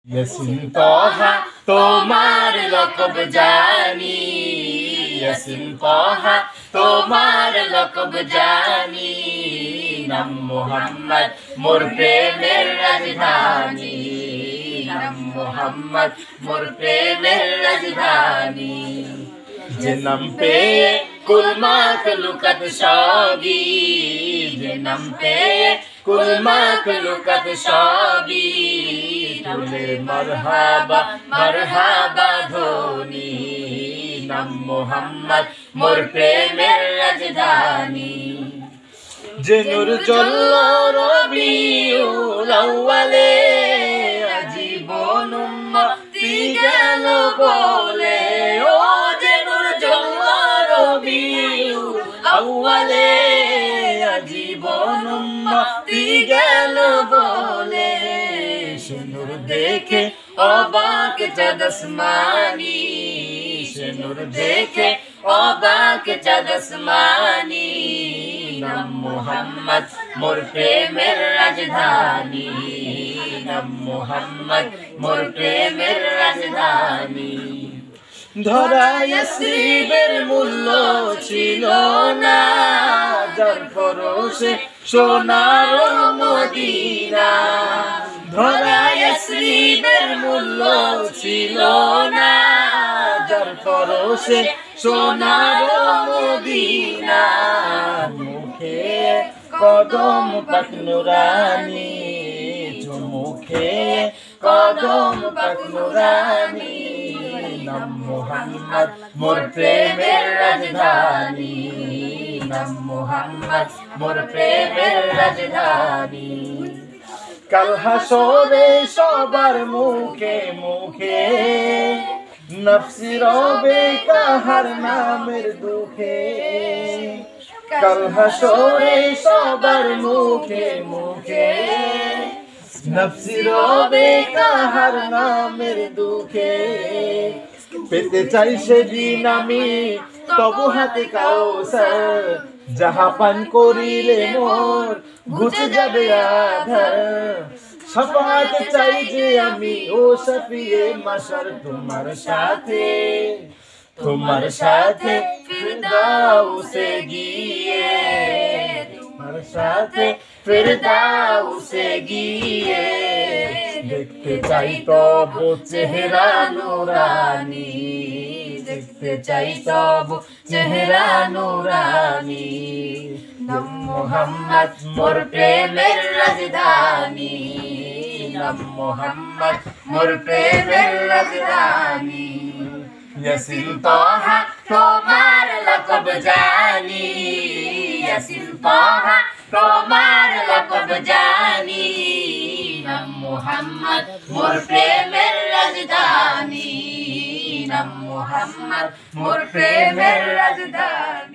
ইয়াসিন তাহা তোমার লকব জানি, ইয়াসিন তাহা তোমার লকব জানি, নাম মুহাম্মদ মোর প্রেমের রাজধানী, নাম মুহাম্মদ মোর প্রেমের রাজধানী। যে নাম পেয়ে কুল মাখলুকাত সবই, যে নাম পেয়ে কুল মাখলুকাত সবই তুলে মারহাবা মারহাবা ধ্বনি, নাম মুহাম্মদ মোর প্রেমের রাজধানী। যে নূর জ্বলল রবিউল আউয়ালে, আজীবন উম্মতি গেল বলে, ও যে নূর জ্বলল রবিউল আউয়ালে, আজীবন উম্মতি গেল বলে। সে নূর দেখে অবাক চাঁদ আসমানি, সে নূর দেখে অবাক চাঁদ আসমানি, নাম মুহাম্মদ মোর প্রেমের রাজধানী, নাম মুহাম্মদ মোর প্রেমের রাজধানী। ধরা ইয়াসরিবের মূল্য ছিল না, যার পরশে সোনার মদিনা। ধরা ইয়াসরিবের মূল্য ছিল না, যার পরশে সোনার মদিনা। মুখে কদম পাক নুরানি, চুমুখে কদম পাক নুরানি, নাম মুহাম্মদ মোর প্রেমের রাজধানী, নাম মুহাম্মদ মোর প্রেমের রাজধানী। কাল হাসরে সবার মুখে মুখে নফসি রবে কাহার নামের দুঃখে, কাল হাসরে সবার মুখে মুখে নফসি রবে কাহার নামের দুঃখে। পেতে চাই সেদিন আমি তবু হাতে কাউসার, যাহা পান করিলে মোর ঘুচে যাবে আধার। শাফাআত চাই যে আমি ও শফিয়ে মাশার তোমার সাথে, তোমার সাথে ফিরদাউসে গিয়ে, তোমার সাথে ফিরদাউসে গিয়ে। দেখতে চাই তবু চেহারা নুরানি, দেখতে চাই তবু চেহারা নুরানি, নাম মুহাম্মদ মোর প্রেমের রাজধানী, নাম মুহাম্মদ মোর প্রেমের রাজধানী। ইয়াসিন তাহা তোমার লকব জানি, ইয়াসিন তাহা তোমার লকব জানি, নাম মুহাম্মদ মোর প্রেমের রাজধানী, নাম মুহাম্মদ মোর প্রেমের রাজধানী।